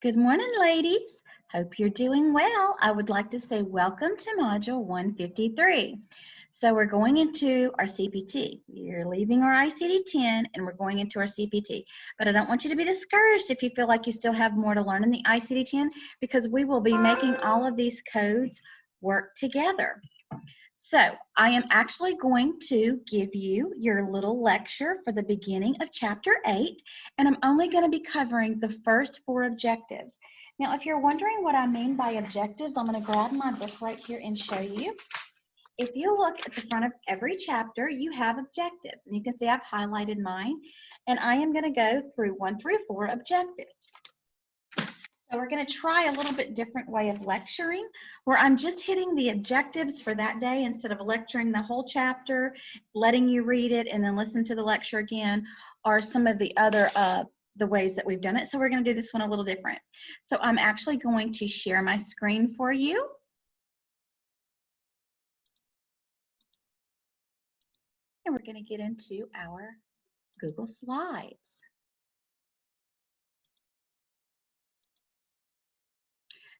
Good morning, ladies. Hope you're doing well. I would like to say welcome to Module 153. So we're going into our CPT. We're leaving our ICD-10 and we're going into our CPT. But I don't want you to be discouraged if you feel like you still have more to learn in the ICD-10 because we will be making all of these codes work together. So I am actually going to give you your little lecture for the beginning of Chapter 8, and I'm only going to be covering the first 4 objectives. Now, if you're wondering what I mean by objectives, I'm going to grab my book right here and show you. If you look at the front of every chapter, you have objectives, and you can see I've highlighted mine, and I am going to go through 1 through 4 objectives. So we're going to try a little bit different way of lecturing, where I'm just hitting the objectives for that day instead of lecturing the whole chapter, letting you read it and then listen to the lecture again, or some of the other the ways that we've done it. So we're going to do this one a little different. So I'm actually going to share my screen for you. And we're going to get into our Google Slides.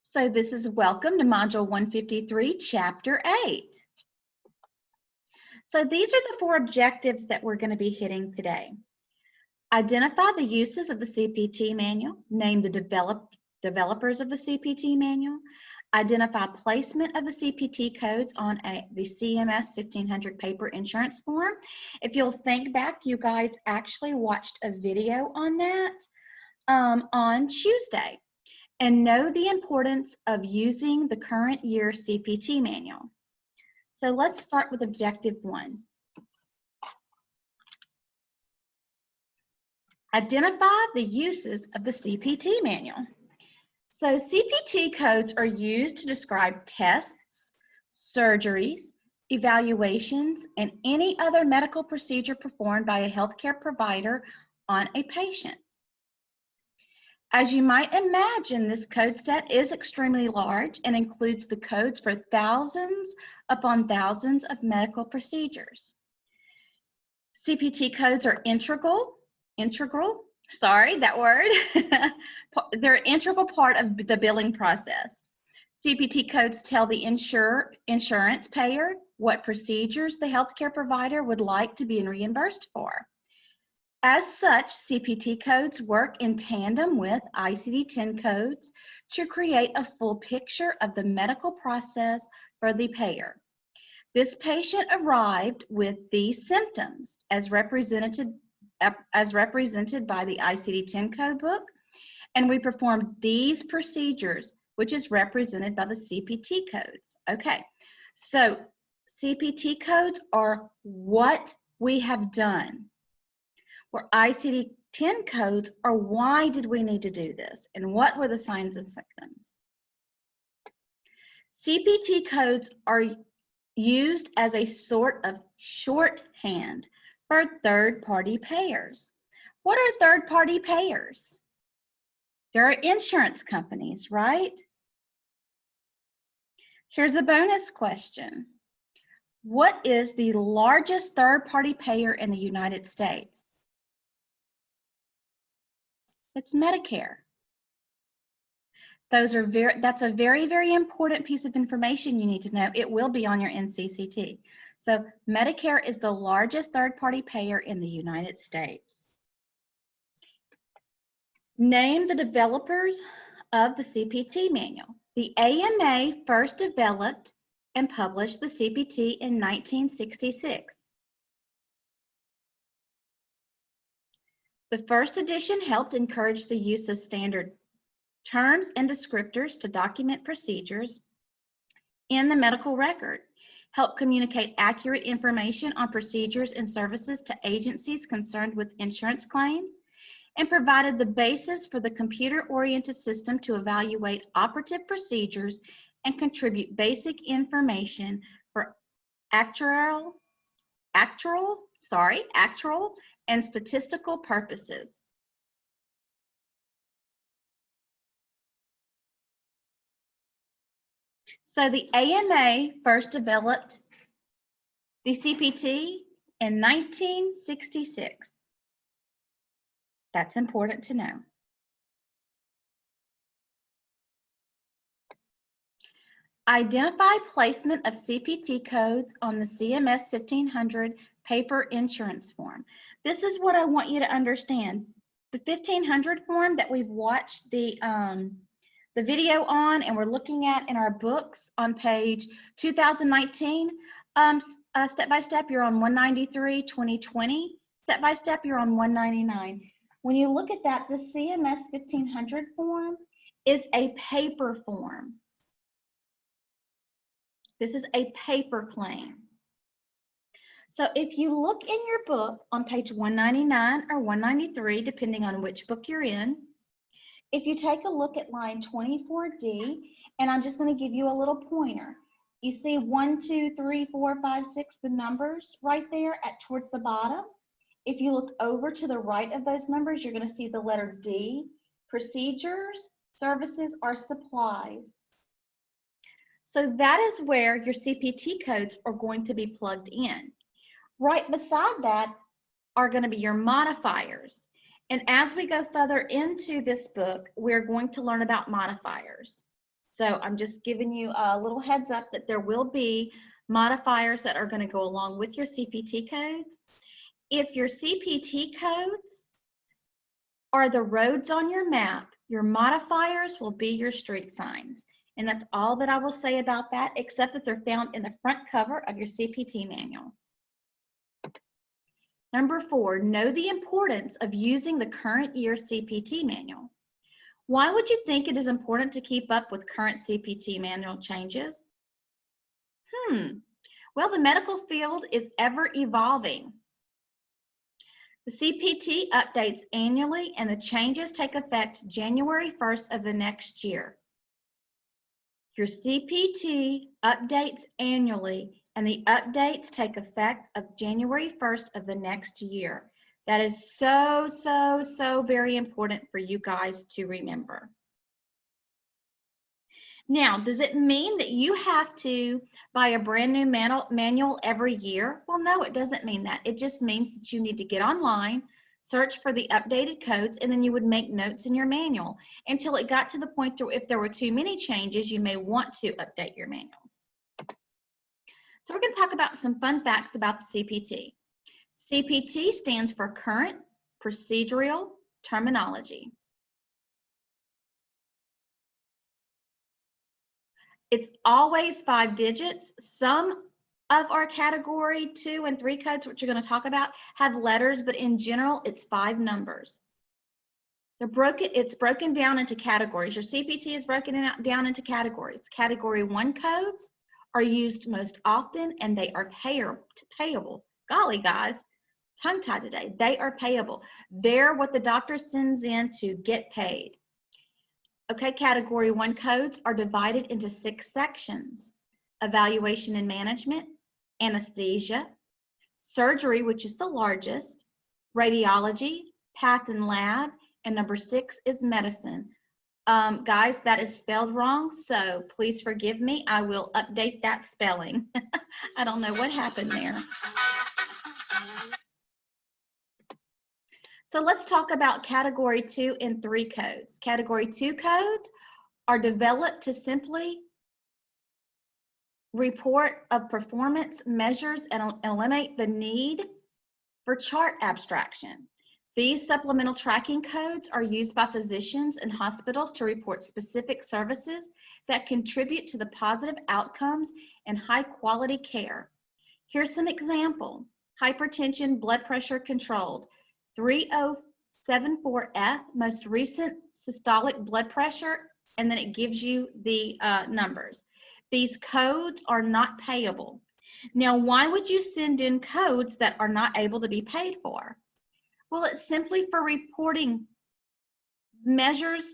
So this is welcome to Module 153, Chapter 8. So these are the 4 objectives that we're going to be hitting today. Identify the uses of the CPT manual. Name the developers of the CPT manual. Identify placement of the CPT codes on the CMS 1500 paper insurance form. If you'll think back, you guys actually watched a video on that on Tuesday. And know the importance of using the current year CPT manual. So let's start with objective 1. Identify the uses of the CPT manual. So CPT codes are used to describe tests, surgeries, evaluations, and any other medical procedure performed by a healthcare provider on a patient. As you might imagine, this code set is extremely large and includes the codes for thousands upon thousands of medical procedures. CPT codes are sorry, that word. They're an integral part of the billing process. CPT codes tell the insurance payer what procedures the healthcare provider would like to be reimbursed for. As such, CPT codes work in tandem with ICD-10 codes to create a full picture of the medical process for the payer. This patient arrived with these symptoms as represented by the ICD-10 code book, and we performed these procedures, which is represented by the CPT codes. Okay, so CPT codes are what we have done. Where ICD-10 codes are why did we need to do this and what were the signs and symptoms. CPT codes are used as a sort of shorthand for third-party payers. What are third-party payers? There are insurance companies, right? Here's a bonus question. What is the largest third-party payer in the United States? It's Medicare. That's a very, very important piece of information you need to know. It will be on your NCCT. So Medicare is the largest third-party payer in the United States. Name the developers of the CPT manual. The AMA first developed and published the CPT in 1966. The first edition helped encourage the use of standard terms and descriptors to document procedures in the medical record, helped communicate accurate information on procedures and services to agencies concerned with insurance claims, and provided the basis for the computer-oriented system to evaluate operative procedures and contribute basic information for actuarial and statistical purposes. So the AMA first developed the CPT in 1966. That's important to know. Identify placement of CPT codes on the CMS 1500 paper insurance form. This is what I want you to understand. The 1500 form that we've watched the video on and we're looking at in our books on page 2019, step by step, you're on 193, 2020. Step by step, you're on 199. When you look at that, the CMS 1500 form is a paper form. This is a paper claim. So if you look in your book on page 199 or 193, depending on which book you're in, if you take a look at line 24D, and I'm just going to give you a little pointer. You see 1, 2, 3, 4, 5, 6, the numbers right there towards the bottom. If you look over to the right of those numbers, you're going to see the letter D, procedures, services, or supplies. So that is where your CPT codes are going to be plugged in. Right beside that are going to be your modifiers. And as we go further into this book, we're going to learn about modifiers. So I'm just giving you a little heads up that there will be modifiers that are going to go along with your CPT codes. If your CPT codes are the roads on your map, your modifiers will be your street signs. And that's all that I will say about that, except that they're found in the front cover of your CPT manual. Number 4, know the importance of using the current year CPT manual. Why would you think it is important to keep up with current CPT manual changes? Well, the medical field is ever evolving. The CPT updates annually and the changes take effect January 1st of the next year. Your CPT updates annually and the updates take effect of January 1st of the next year. That is so very important for you guys to remember. Now, does it mean that you have to buy a brand new manual every year? Well, no, it doesn't mean that. It just means that you need to get online, search for the updated codes, and then you would make notes in your manual until it got to the point where if there were too many changes, you may want to update your manuals. So we're going to talk about some fun facts about the CPT. CPT stands for Current Procedural Terminology. It's always 5 digits. Some of our category 2 and 3 codes, which you're going to talk about, have letters, but in general, it's 5 numbers. It's broken down into categories. Your CPT is broken down into categories. Category 1 codes are used most often, and they are payable. Golly, guys, tongue-tied today. They are payable. They're what the doctor sends in to get paid. Okay, category 1 codes are divided into 6 sections: evaluation and management, anesthesia, surgery, which is the largest, radiology, path and lab, and number 6 is medicine. Guys, that is spelled wrong, so please forgive me. I will update that spelling. I don't know what happened there. So let's talk about category 2 and 3 codes. Category 2 codes are developed to simply report of performance measures and eliminate the need for chart abstraction. These supplemental tracking codes are used by physicians and hospitals to report specific services that contribute to the positive outcomes and high quality care. Here's some example: hypertension, blood pressure controlled. 3074F, most recent systolic blood pressure, and then it gives you the numbers. These codes are not payable. Now, why would you send in codes that are not able to be paid for? Well, it's simply for reporting measures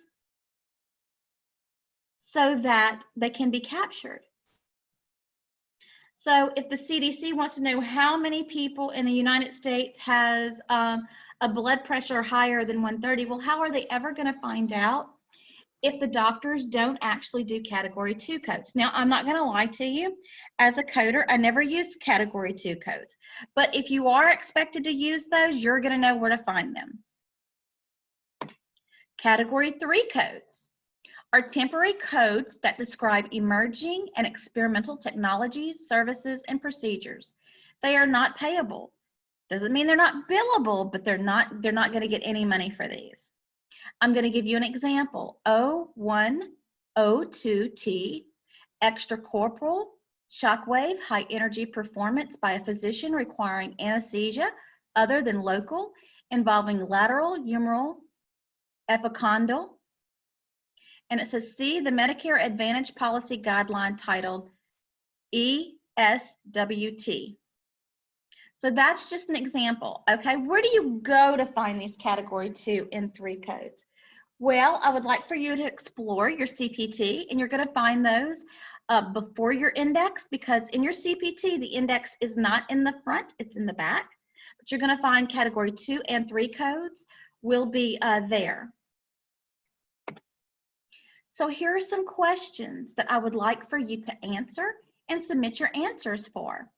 so that they can be captured. So if the CDC wants to know how many people in the United States has a blood pressure higher than 130, well, how are they ever going to find out if the doctors don't actually do category 2 codes? Now, I'm not going to lie to you. As a coder, I never used category 2 codes. But if you are expected to use those, you're going to know where to find them. Category 3 codes are temporary codes that describe emerging and experimental technologies, services, and procedures. They are not payable. Doesn't mean they're not billable, but they're not going to get any money for these. I'm going to give you an example. O1O2T, extracorporeal shockwave high energy performance by a physician requiring anesthesia other than local, involving lateral humeral epicondyle. And it says, see the Medicare Advantage policy guideline titled ESWT. So that's just an example, okay? Where do you go to find these category 2 and 3 codes? Well, I would like for you to explore your CPT, and you're going to find those before your index, because in your CPT, the index is not in the front, it's in the back. But you're going to find category 2 and 3 codes will be there. So here are some questions that I would like for you to answer and submit your answers for.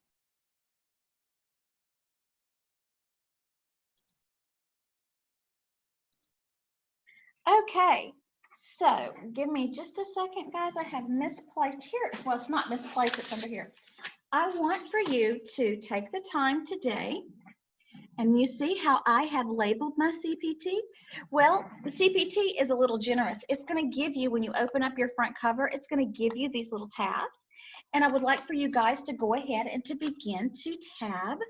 Okay, so give me just a second, guys. I have misplaced here. Well, it's not misplaced, it's under here. I want for you to take the time today, and you see how I have labeled my CPT? Well, the CPT is a little generous. It's going to give you, when you open up your front cover, it's going to give you these little tabs. And I would like for you guys to go ahead and to begin to tab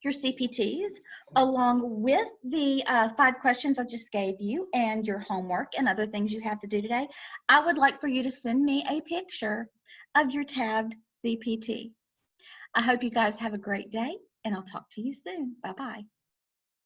your CPTs along with the 5 questions I just gave you and your homework and other things you have to do today. I would like for you to send me a picture of your tabbed CPT. I hope you guys have a great day, and I'll talk to you soon. Bye-bye.